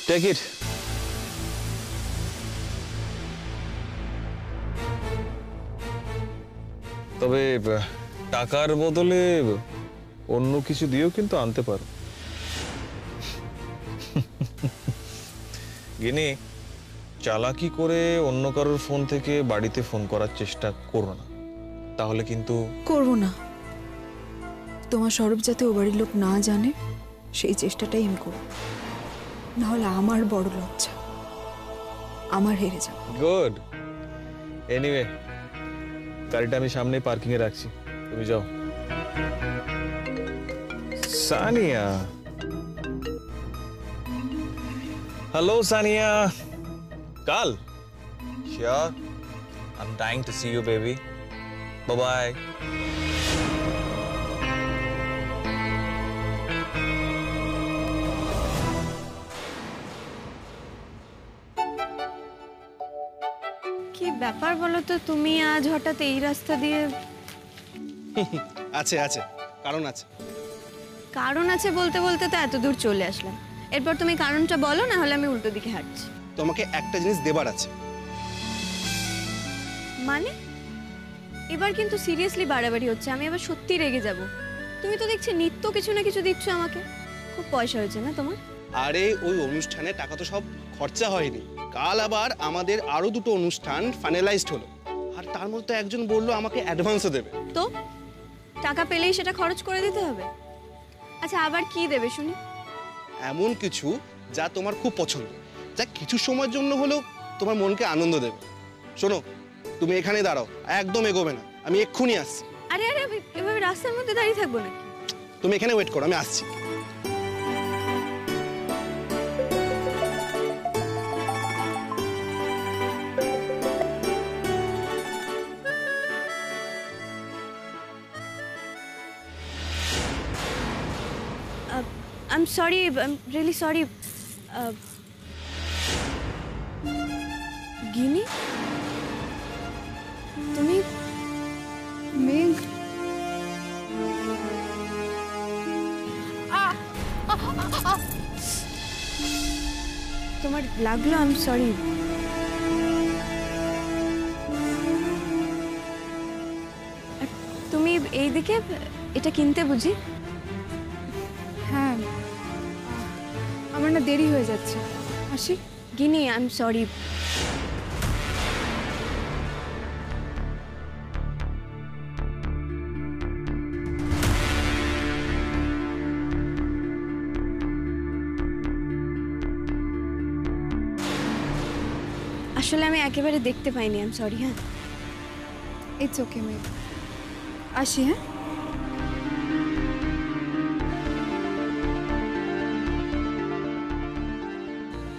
Take it. তবে টাকার বদলে অন্য কিছু দিয়েও কিন্তু আনতে পারো। গিনি, চালাকি করে অন্য কারোর ফোন থেকে বাড়িতে ফোন করার চেষ্টা করো না, তাহলে কিন্তু। করব না। তোমার স্বরূপ যাতে ও বাড়ির লোক না জানে সেই চেষ্টাটাই আমি করব, নাহলে আমার বড় লজ্জা, আমার হেরে যাব। গুড। এনিওয়ে, গাড়িটা আমি সামনে পার্কিং এ রাখছি, তুমি যাও। সানিয়া, হ্যালো সানিয়া। কাল? Sure. I'm dying to see you, baby. Bye-bye. কি ব্যাপার বলো তো, তুমি আজ হঠাৎ এই রাস্তা দিয়ে? আছে আছে, কারণ আছে। কারণ আছে বলতে বলতে তো এত দূর চলে আসলাম। এরপর তুমি কারণটা বলো, না হলে আমি উল্টো দিকে হাঁটছি। তোমাকে একটা জিনিস দেবার আছে। মানে? এবার কিন্তু সিরিয়াসলি বাড়াবাড়ি হচ্ছে, আমি আবার সত্যি রেগে যাব। তুমি তো দেখছি নিত্য কিছু না কিছু দিচ্ছ আমাকে। খুব পয়সা হয়েছে না তোমার? আরে ওই অনুষ্ঠানে টাকা তো সব খরচা হয়নি। কাল আবার আমাদের আরো দুটো অনুষ্ঠান ফাইনালাইজড হলো, আর তার মধ্যে একজন বললো আমাকে অ্যাডভান্সও দেবে। তো টাকা পেলেই সেটা খরচ করে দিতে হবে? আচ্ছা, আবার কি দেবে শুনি? এমন কিছু যা তোমার খুব পছন্দ, যা কিছু সময়ের জন্য হলেও তোমার মনকে আনন্দ দেবে। শোনো, তুমি এখানে দাঁড়াও, একদম এগোবে না, আমি এক্ষুনি আসছি। আরে আরে, আমি এভাবে রাস্তার মধ্যে দাঁড়িয়ে থাকবো নাকি? তুমি এখানে ওয়েট করো, আমি আসছি। I'm sorry, I'm really sorry. গিনি, তুমি? মেঘ, তোমার লাগলো? I'm sorry. তুমি এইদিকে এটা কিনতে বুঝি? হ্যাঁ, আমার না দেরি হয়ে যাচ্ছে, আসি। গিনি, I'm sorry. আসলে আমি একেবারে দেখতে পাইনি, I'm sorry. হ্যাঁ, ইটস ওকে মেঘ, আসি। হ্যাঁ,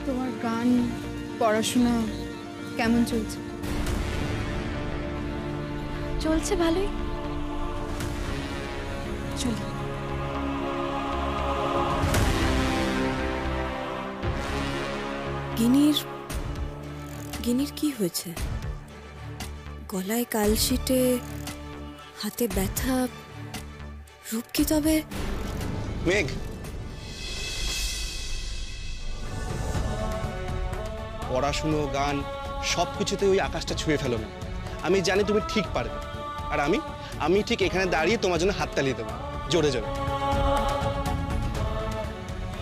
তোমার গান, পড়াশোনা কেমন চলছে? চলছে ভালোই। চলো। গিনির কি হয়েছে? গলায় কালশিটে, হাতে ব্যথা, রূপ কি তবে? মেঘ, পড়াশুনো, গান সবকিছুতে ওই আকাশটা ছুঁয়ে ফেলো না। আমি জানি তুমি ঠিক পারবে, আর আমি ঠিক এখানে দাঁড়িয়ে তোমার জন্য হাততালি দেবো, জোরে জোরে।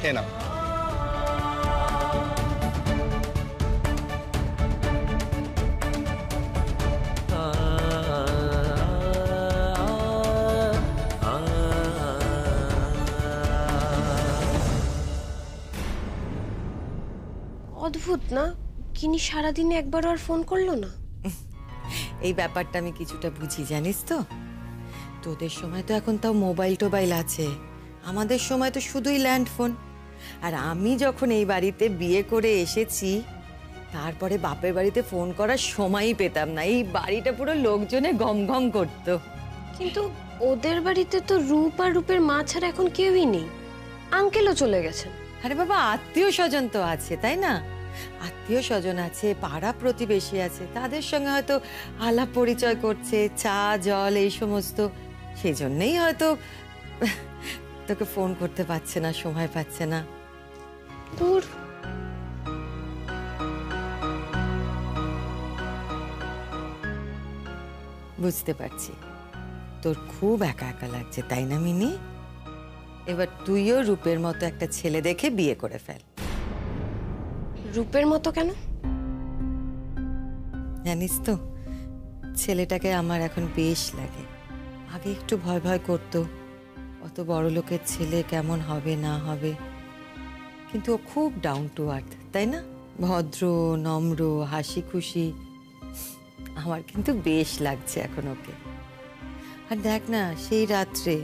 হ্যাঁ না, অদ্ভুত না, কিনি সারাদিনে একবারও আর ফোন করলো না। এই ব্যাপারটা আমি কিছুটা বুঝি, জানিস তো। তোদের সময় তো এখন তাও মোবাইল আছে, আমাদের সময় তো শুধুই ল্যান্ড ফোন। আর আমি যখন এই বাড়িতে বিয়ে করে এসেছি, তারপরে বাপের বাড়িতে ফোন করার সময়ই পেতাম না। এই বাড়িটা পুরো লোকজনে গম গম করতো। কিন্তু ওদের বাড়িতে তো রূপ আর রূপের মা ছাড়া এখন কেউই নেই, আঙ্কেলও চলে গেছেন। আরে বাবা, আত্মীয় স্বজন তো আছে, তাই না? আত্মীয় স্বজন আছে, পাড়া প্রতিবেশী আছে, তাদের সঙ্গে হয়তো আলাপ পরিচয় করছে, চা জল এই সমস্ত। সেই জন্যই হয়তো তোকে ফোন করতে পারছে না, সময় পাচ্ছে না। দূর, বুঝতে পারছি তোর খুব একা একা লাগছে, তাই না মিনি? এবার তুইও রূপের মতো একটা ছেলে দেখে বিয়ে করে ফেল। রূপের মতো কেন? জানিস তো, ছেলেটাকে আমার এখন বেশ লাগে। আগে একটু ভয় ভয় করতো, অত বড় লোকের ছেলে কেমন হবে না হবে, কিন্তু ও খুব ডাউন টু আর্থ, তাই না? ভদ্র, নম্র, হাসি খুশি। আমার কিন্তু বেশ লাগছে এখন ওকে। আর দেখ না, সেই রাত্রে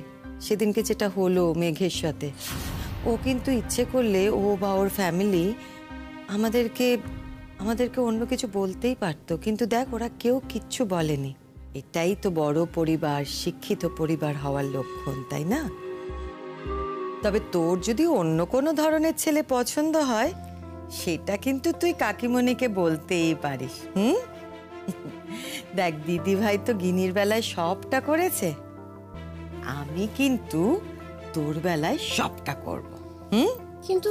সেদিনকে যেটা হলো মেঘের সাথে, ও কিন্তু ইচ্ছে করলে ও বা ওর ফ্যামিলি আমাদেরকে অন্য কিছু বলতেই পারতো, কিন্তু দেখ ওরা কেউ কিচ্ছু বলেনি। এটাই তো বড় পরিবার, শিক্ষিত পরিবার হওয়ার লক্ষণ, তাই না? তবে তোর যদি অন্য কোনো ধরনের ছেলে পছন্দ হয়, সেটা কিন্তু তুই কাকিমণিকে বলতেই পারিস। দেখ, দিদি ভাই তো গিনির বেলায় সবটা করেছে, আমি কিন্তু তোর বেলায় সবটা করব। কিন্তু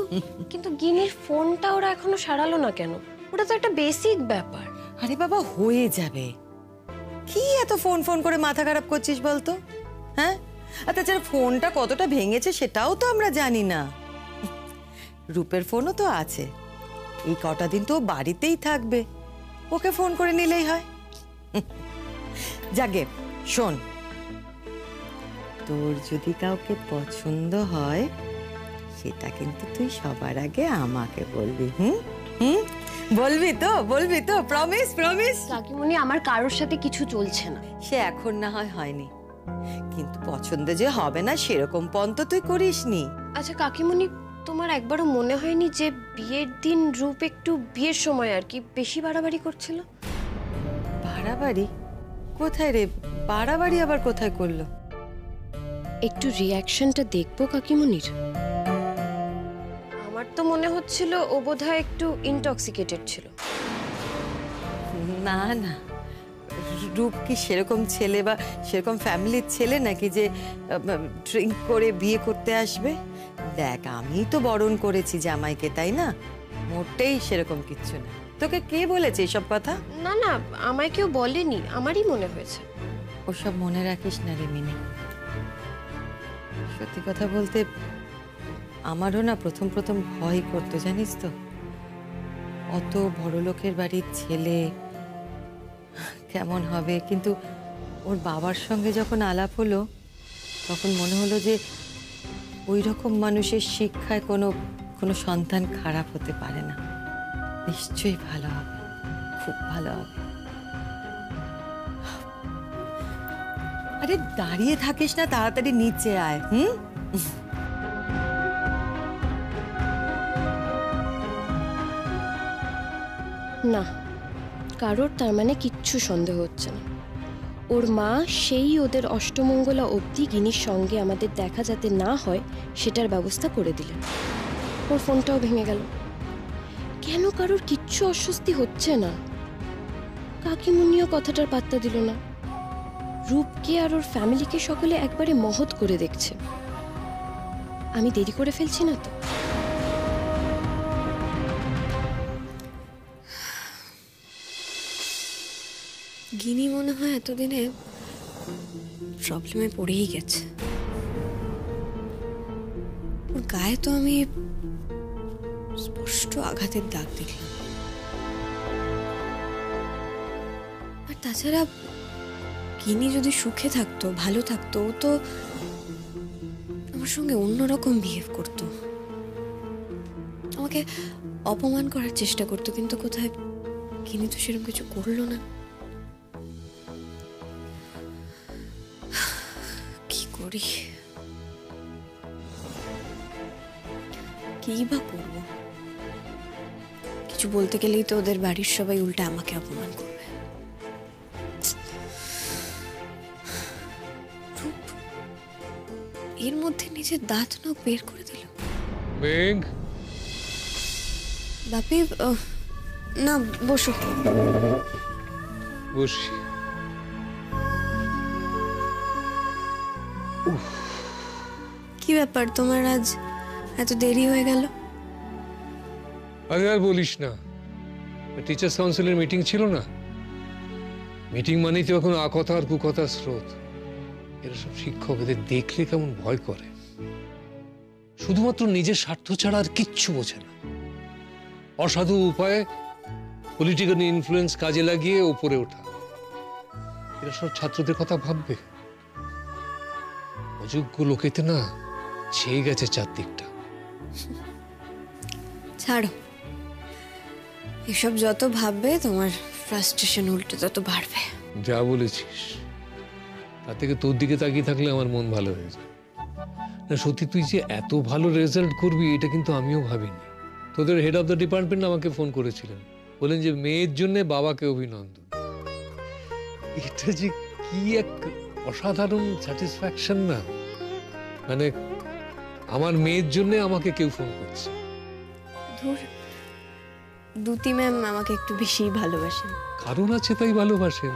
কিন্তু গিনির ফোনটা ওরা এখনো সারালো না কেন? ওটা তো একটা বেসিক ব্যাপার। আরে বাবা, হয়ে যাবে। কি এত ফোন ফোন করে মাথা খারাপ করছিস বলতো? হ্যাঁ, আর তাছাড়া ফোনটা কতটা ভেঙেছে সেটাও তো আমরা জানি না। রূপের ফোনও তো আছে, এই কটা দিন তো বাড়িতেই থাকবে, ওকে ফোন করে নিলেই হয়। যাগে, শোন, তোর যদি কাউকে পছন্দ হয়, সেটা কিন্তু তুই সবার আগে আমাকে বলবি। বলবি তো? প্রমিস? কাকিমণি, আমার কারোর সাথে কিছু চলছে না। সে এখন না হয়নি, কিন্তু পছন্দ যে হবে না সেরকম পণ তো তুই করিসনি। আচ্ছা কাকিমণি, তোমার একবারও মনে হয়নি যে বিয়ের দিন রূপ একটু বিয়ের সময় আর কি বেশি বাড়াবাড়ি করছিল? বাড়াবাড়ি? কোথায় রে? বাড়াবাড়ি আবার কোথায় করলো? একটু রিয়াকশনটা দেখবো কাকিমণির। আমার তো মনে হচ্ছিল ও বোধহয় একটু ইনটক্সিকেটেড ছিল। না, রূপ কি সেরকম ছেলে বা সেরকম ফ্যামিলির ছেলে নাকি যে ড্রিঙ্ক করে বিয়ে করতে আসবে? দেখ, আমি তো বরণ করেছি জামাইকে, তাই না? মোটেই সেরকম কিচ্ছু না। তোকে কে বলেছে এসব কথা? না, আমায় কেউ বলেনি, আমারই মনে হয়েছে। ওসব মনে রাখিস না রে মিনি। সত্যি কথা বলতে আমারও না প্রথম ভয় করতো, জানিস তো। অত বড় লোকের বাড়ির ছেলে কেমন হবে, কিন্তু ওর বাবার সঙ্গে যখন আলাপ হলো, তখন মনে হলো যে ওই রকম মানুষের শিক্ষায় কোনো সন্তান খারাপ হতে পারে না। নিশ্চয়ই ভালো হবে, খুব ভালো হবে। আরে দাঁড়িয়ে থাকিস না, তাড়াতাড়ি নিচে আয়। না, কারোর তার মানে কিচ্ছু সন্দেহ হচ্ছে না। ওর মা সেই ওদের অষ্টমঙ্গলা অবধি গিনির সঙ্গে আমাদের দেখা যাতে না হয় সেটার ব্যবস্থা করে দিলেন। ওর ফোনটাও ভেঙে গেল। কেন কারোর কিচ্ছু অস্বস্তি হচ্ছে না? কাকিমুনিও কথাটার পাত্তা দিল না। রূপকে আর ওর ফ্যামিলিকে সকলে একবারে মহৎ করে দেখছে। আমি দেরি করে ফেলছি না তো? গিনি মনে হয় এতদিনে প্রবলেমে পড়েই গেছে। ওর গায়ে তো আমি স্পষ্ট আঘাতের দাগ দেখলাম। আর তাছাড়া গিনি যদি সুখে থাকতো, ভালো থাকতো, ও তো আমার সঙ্গে অন্যরকম বিহেভ করতো, আমাকে অপমান করার চেষ্টা করতো, কিন্তু কোথায় গিনি তো সেরকম কিছু করলো না। করি কি বা করবো? কিছু বলতে গেলেই তো ওদের বাড়ির সবাই উল্টা আমাকে অপমান করবে। এর মধ্যে নিজের দাঁত নখ বের করে দিল। মেঘ, বাপি, না বসো। বসি। কি ব্যাপার তোমার, আজ এত দেরি হয়ে গেল? আরে আর বলিস না, টিচার্স কাউন্সিলের মিটিং ছিল না, মিটিং মানেই তো এখন আকথা আর কুকথার স্রোত। এরা সব শিক্ষক, এদের দেখলে কেমন ভয় করে। শুধুমাত্র নিজের স্বার্থ ছাড়া আর কিচ্ছু বোঝে না। অসাধু উপায়ে পলিটিক্যাল ইনফ্লুয়েন্স কাজে লাগিয়ে ওপরে ওঠা। এরা সব ছাত্রদের কথা ভাববে? অযোগ্য লোকেতে না ছেয়ে গেছে চারদিকটা। ছাড়ো, এসব যত ভাববে তোমার ফ্রাস্ট্রেশন উল্টে তত বাড়বে। যা বলেছিস, তার থেকে তোর দিকে তাকিয়ে থাকলে আমার মন ভালো হয়ে যায়। না সত্যি, তুই যে এত ভালো রেজাল্ট করবি এটা কিন্তু আমিও ভাবিনি। তোদের হেড অফ দ্য ডিপার্টমেন্ট আমাকে ফোন করেছিলেন, বলেন যে মেয়ের জন্য বাবাকে অভিনন্দন। এটা যে কি এক অসাধারণ স্যাটিসফ্যাকশন না, মানে আমার মেয়ের জন্য আমাকে কেউ ফোন করছে। ধুর, দুতি ম্যাম আমাকে একটু বেশি ভালোবাসেন। কারণ আছে তাই ভালোবাসেন,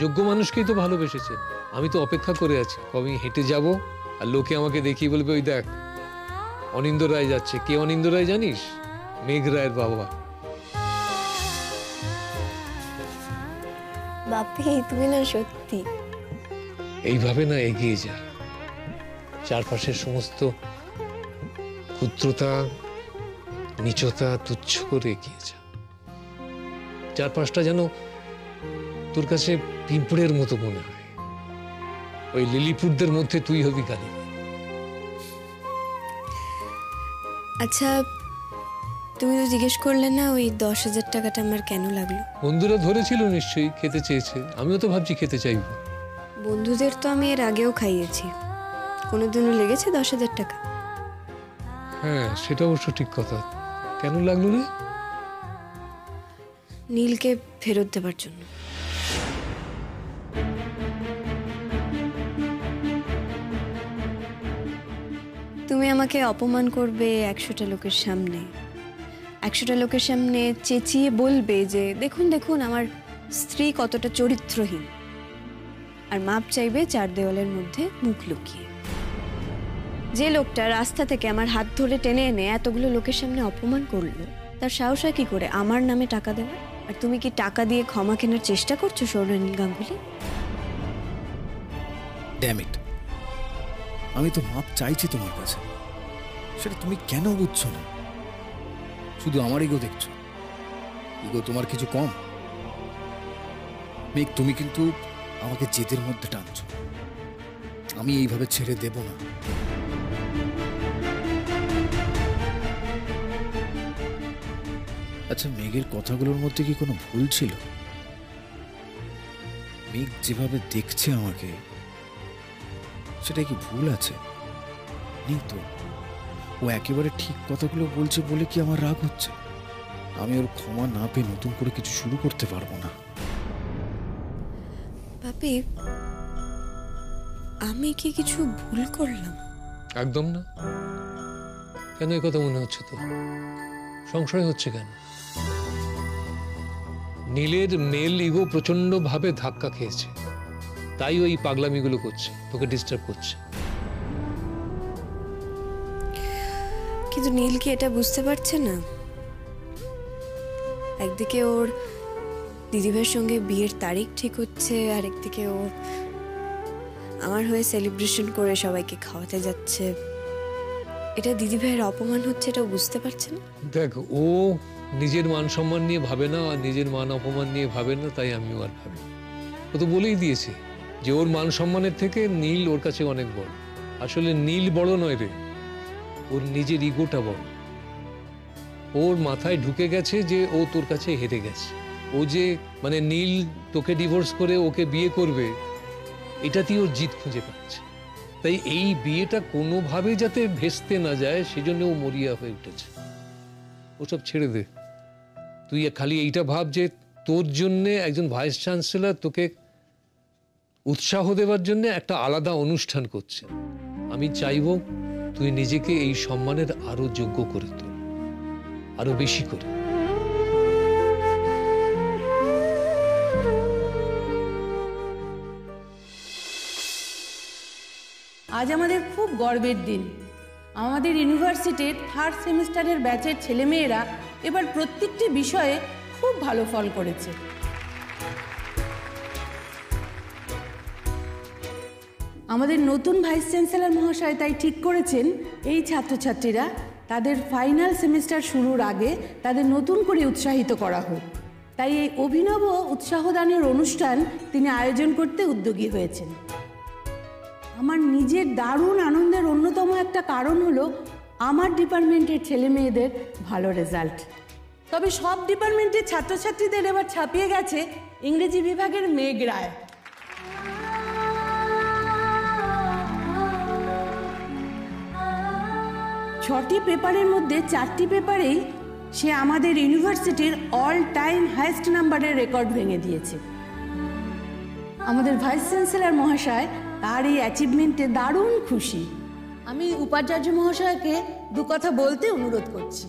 যোগ্য মানুষকেই তো ভালোবেসেছেন। আমি তো অপেক্ষা করে আছি কবে হেঁটে যাব আর লোকে আমাকে দেখিয়ে বলবে, ওই দেখ অনিন্দ রায় যাচ্ছে। কে অনিন্দ রায় জানিস? মেঘ রায়ের বাবা। বাপি, তুমি না সত্যি। এইভাবে না এগিয়ে যা, চারপাশের সমস্ত ক্ষুদ্রতা, নিচতা তুচ্ছ করে এগিয়ে যা। চারপাশটা যেন তোর কাছে পিঁপড়ের মতো মনে হয়। ওই লিলিপুটদের মধ্যে তুই হবি গালি। আচ্ছা, তুমি তো জিজ্ঞেস করলে না ওই 10,000 টাকাটা আমার কেন লাগলো? বন্ধুরা ধরেছিল নিশ্চয়ই, খেতে চেয়েছে। আমিও তো ভাবছি খেতে চাইব। বন্ধুদের তো আমি এর আগেও খাইয়েছি। কোনোদিনও লেগেছে 10,000 টাকা? হ্যাঁ, সেটা অবশ্য ঠিক কথা। কেন লাগলো রে? নীলকে ফেরত দেবার জন্য। তুমি আমাকে অপমান করবে 100টা লোকের সামনে, 100টা লোকের সামনে চেঁচিয়ে বলবে যে দেখুন দেখুন আমার স্ত্রী কতটা চরিত্রহীন, আর মাপ চাইবে 4 দেওয়ালের মধ্যে মুখ লুকিয়ে। যে লোকটা রাস্তা থেকে আমার হাত ধরে টেনে এনে এতগুলো লোকের সামনে অপমান করলো, তার সাহস হয় কি করে আমার নামে টাকা দেওয়া? আর তুমি কি টাকা দিয়ে ক্ষমা কেনার চেষ্টা করছো সৌরনীল গাঙ্গুলি? ড্যাম ইট, আমি তো মাপ চাইছি তোমার কাছে, সেটা তুমি কেন বুঝছো না? শুধু আমার ইগো দেখছো। ইগো তোমার কিছু কম? মেঘ, তুমি কিন্তু আমাকে জেদের মধ্যে টানছো। আমি এইভাবে ছেড়ে দেব না। আচ্ছা, মেঘের কথাগুলোর মধ্যে কি কোনো ভুল ছিল? মেঘ যেভাবে দেখছে আমাকে, সেটা কি ভুল আছে? নেই তো। ও একেবারে ঠিক কথাগুলো বলছে বলে কি আমার রাগ হচ্ছে? আমি ওর ক্ষমা না পেয়ে নতুন করে কিছু শুরু করতে পারবো না। বাপি, আমি কি কিছু ভুল করলাম? একদম না। কেন এই কথা মনে হচ্ছে তো? সংশয় হচ্ছে কেন? নীলের মেল ইগো প্রচন্ড ভাবে ধাক্কা খেয়েছে, তাই ওই পাগলামিগুলো করছে, তোকে ডিস্টার্ব করছে। কিন্তু নীল কি এটা বুঝতে পারছে না? একদিকে ওর দিদিভাইয়ের সঙ্গে বিয়ের তারিখ ঠিক হচ্ছে, আর একদিকে ও আমার হয়ে সেলিব্রেশন করে সবাইকে খাওয়াতে যাচ্ছে। এটা দিদিভাইয়ের অপমান হচ্ছে, এটা বুঝতে পারছে না। দেখ, ও নিজের মান সম্মান নিয়ে ভাবে না, আর নিজের মান অপমান নিয়ে ভাবে না, তাই আমিও আর ভাবি। ও তো বলেই দিয়েছে যে ওর মান সম্মানের থেকে নীল ওর কাছে অনেক বড়। আসলে নীল বড় নয় রে, ওর নিজের ইগোটা বড়। ওর মাথায় ঢুকে গেছে যে ও তোর কাছে হেরে গেছে। ও যে মানে নীল তোকে ডিভোর্স করে ওকে বিয়ে করবে, এটাতেই ওর জিত খুঁজে পাচ্ছে। তাই এই বিয়েটা কোনোভাবে যাতে ভেস্তে না যায় সেজন্য ও মরিয়া হয়ে উঠেছে। ওসব ছেড়ে দে। তুই খালি এইটা ভাব যে তোর জন্যে একজন ভাইস চ্যান্সেলর তোকে উৎসাহ দেওয়ার জন্য একটা আলাদা অনুষ্ঠান করছে। আমি চাইব তুই নিজেকে এই সম্মানের আরো যোগ্য করে তোল, আরো বেশি করে। আজ আমাদের খুব গর্বের দিন। আমাদের ইউনিভার্সিটির 3rd সেমিস্টারের ব্যাচের ছেলেমেয়েরা এবার প্রত্যেকটি বিষয়ে খুব ভালো ফল করেছে। আমাদের নতুন ভাইস চ্যান্সেলর মহাশয় তাই ঠিক করেছেন এই ছাত্রছাত্রীরা তাদের ফাইনাল সেমিস্টার শুরুর আগে তাদের নতুন করে উৎসাহিত করা হোক। তাই এই অভিনব উৎসাহদানের অনুষ্ঠান তিনি আয়োজন করতে উদ্যোগী হয়েছেন। আমার নিজের দারুণ আনন্দের অন্যতম একটা কারণ হলো আমার ডিপার্টমেন্টের ছেলে মেয়েদের ভালো রেজাল্ট। তবে সব ডিপার্টমেন্টের ছাত্রছাত্রীদের এবার ছাপিয়ে গেছে ইংরেজি বিভাগের মেঘ রায়। ছটি পেপারের মধ্যে 4টি পেপারেই সে আমাদের ইউনিভার্সিটির অল টাইম হাইয়েস্ট নাম্বারের রেকর্ড ভেঙে দিয়েছে। আমাদের ভাইস চ্যান্সেলর মহাশয় তার এই অ্যাচিভমেন্টে দারুণ খুশি। আমি উপাচার্য মহাশয়কে দু কথা বলতে অনুরোধ করছি।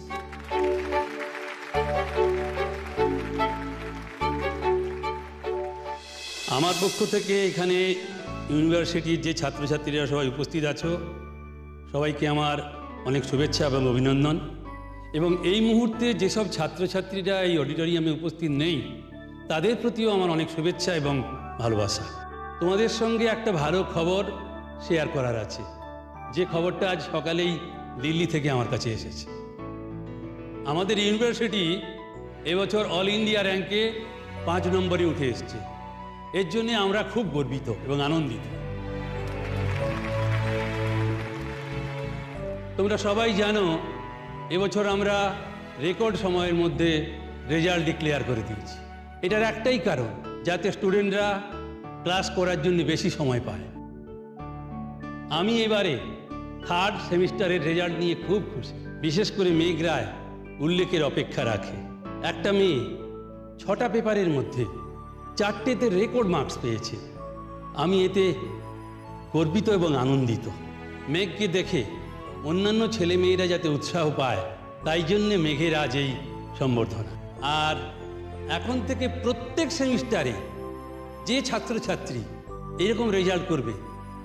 আমার পক্ষ থেকে এখানে ইউনিভার্সিটির যে ছাত্রছাত্রীরা সবাই উপস্থিত আছো, সবাইকে আমার অনেক শুভেচ্ছা এবং অভিনন্দন। এবং এই মুহূর্তে যেসব ছাত্রছাত্রীরা এই অডিটোরিয়ামে উপস্থিত নেই, তাদের প্রতিও আমার অনেক শুভেচ্ছা এবং ভালোবাসা। তোমাদের সঙ্গে একটা ভালো খবর শেয়ার করার আছে, যে খবরটা আজ সকালেই দিল্লি থেকে আমার কাছে এসেছে। আমাদের ইউনিভার্সিটি এবছর অল ইন্ডিয়া র্যাঙ্কে 5 নম্বরে উঠে এসছে। এর জন্য আমরা খুব গর্বিত এবং আনন্দিত। তোমরা সবাই জানো এবছর আমরা রেকর্ড সময়ের মধ্যে রেজাল্ট ডিক্লেয়ার করে দিয়েছি। এটার একটাই কারণ, যাতে স্টুডেন্টরা ক্লাস করার জন্য বেশি সময় পায়। আমি এবারে 3rd সেমিস্টারের রেজাল্ট নিয়ে খুব খুশি। বিশেষ করে মেঘ রায় উল্লেখের অপেক্ষা রাখে। একটা মেয়ে 6টা পেপারের মধ্যে 4টেতে রেকর্ড মার্কস পেয়েছে। আমি এতে গর্বিত এবং আনন্দিত। মেঘকে দেখে অন্যান্য ছেলে মেয়েরা যাতে উৎসাহ পায়, তাই জন্যে মেঘের আজ এই সম্বর্ধনা। আর এখন থেকে প্রত্যেক সেমিস্টারে যে ছাত্রছাত্রী এরকম রেজাল্ট করবে,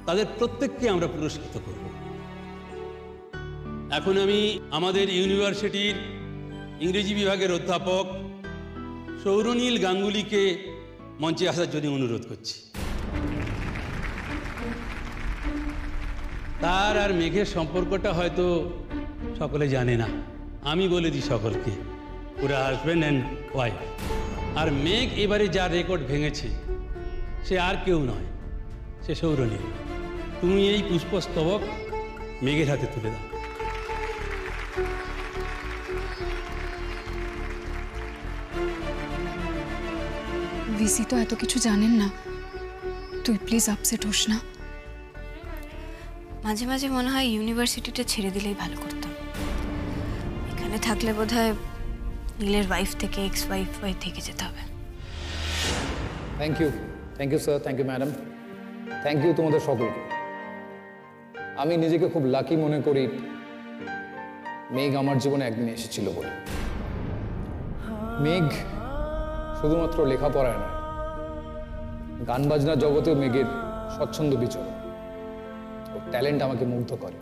তাদের প্রত্যেককে আমরা পুরস্কৃত করব। এখন আমি আমাদের ইউনিভার্সিটির ইংরেজি বিভাগের অধ্যাপক সৌরনীল গাঙ্গুলিকে মঞ্চে আসার জন্য অনুরোধ করছি। তার আর মেঘের সম্পর্কটা হয়তো সকলে জানে না, আমি বলে দিই সকলকে, পুরা হাজব্যান্ড অ্যান্ড ওয়াইফ। আর মেঘ এবারে যার রেকর্ড ভেঙেছে সে আর কেউ নয়, সে সৌরনীল। তুমি এই পুষ্পস্তবক মেঘের হাতে তুলে দাও। ভিসি তো এত কিছু জানেন না, তুই প্লিজ আপসেট হোস না। মাঝে মাঝে মনে হয় ইউনিভার্সিটিটা ছেড়ে দিলেই ভালো করতাম। এখানে থাকলে বোধহয় নীলের ওয়াইফ থেকে এক্স ওয়াইফ হয়ে থেকে যেতে হবে। Thank you sir, thank you madam, thank you তোমাদের সকলকে। আমি নিজেকে খুব লাকি মনে করি মেঘ আমার জীবনে একদিন এসেছিল বলে। মেঘ শুধুমাত্র লেখাপড়ায় নয়, গান বাজনার জগতেও মেঘের স্বচ্ছন্দ বিচরণ, ওর ট্যালেন্ট আমাকে মুগ্ধ করে।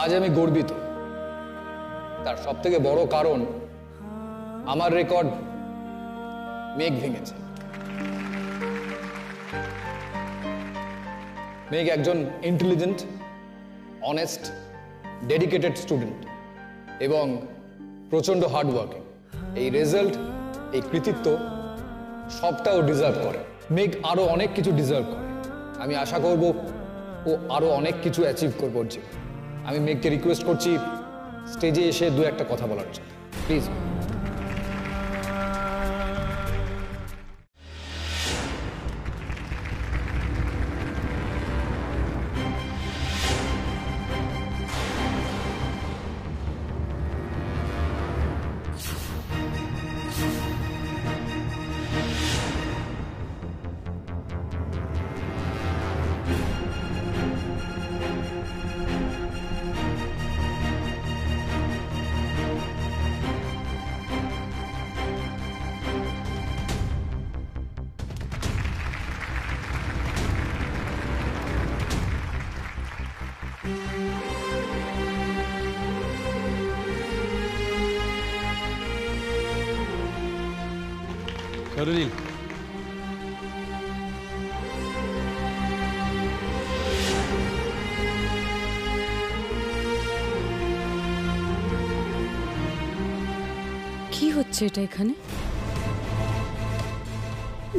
আজ আমি গর্বিত। তার সব থেকে বড় কারণ, আমার রেকর্ড মেঘ ভেঙেছে। মেঘ একজন ইন্টেলিজেন্ট, অনেস্ট, ডেডিকেটেড স্টুডেন্ট এবং প্রচণ্ড হার্ডওয়ার্কিং। এই রেজাল্ট, এই কৃতিত্ব সবটাও ডিজার্ভ করে। মেঘ আরও অনেক কিছু ডিজার্ভ করে। আমি আশা করব ও আরও অনেক কিছু অ্যাচিভ করবো ওর জীবনে। আমি মেঘকে রিকোয়েস্ট করছি স্টেজে এসে 2-1টা কথা বলার জন্য, প্লিজ। সৌরনীল, কি হচ্ছে এটা এখানে?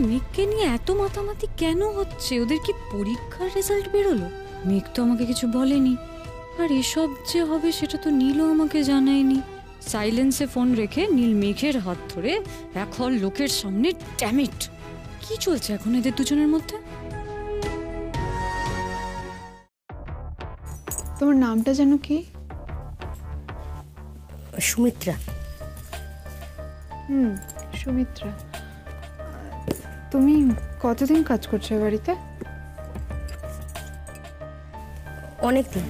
মেঘকে নিয়ে এত মাতামাতি কেন হচ্ছে? ওদের কি পরীক্ষার রেজাল্ট বেরোলো? মেঘ তো আমাকে কিছু বলেনি। আর এসব যে হবে সেটা তো নীলও আমাকে জানায়নি। সাইলেন্সে ফোন রেখে নীল মেঘের হাত ধরে এখন লোকের সামনে ড্যামিট। কি চলছে এখন এদের দুজনের মধ্যে? তোমার নামটা যেন কি? সুমিত্রা। সুমিত্রা। তুমি কতদিন কাজ করছো এ বাড়িতে? অনেক দিন।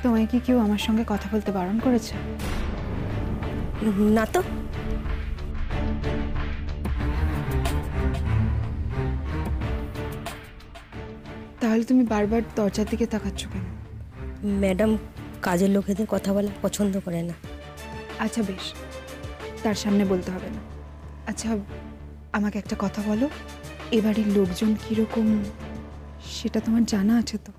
তোমায় কি কেউ আমার সঙ্গে কথা বলতে বারণ করেছে? না তো। তাহলে তুমি বারবার দরজার দিকে তাকাচ্ছ কেন? ম্যাডাম কাজের লোকেদের কথা বলা পছন্দ করে না। আচ্ছা বেশ, তার সামনে বলতে হবে না। আচ্ছা আমাকে একটা কথা বলো, এ বাড়ির লোকজন কিরকম সেটা তোমার জানা আছে তো?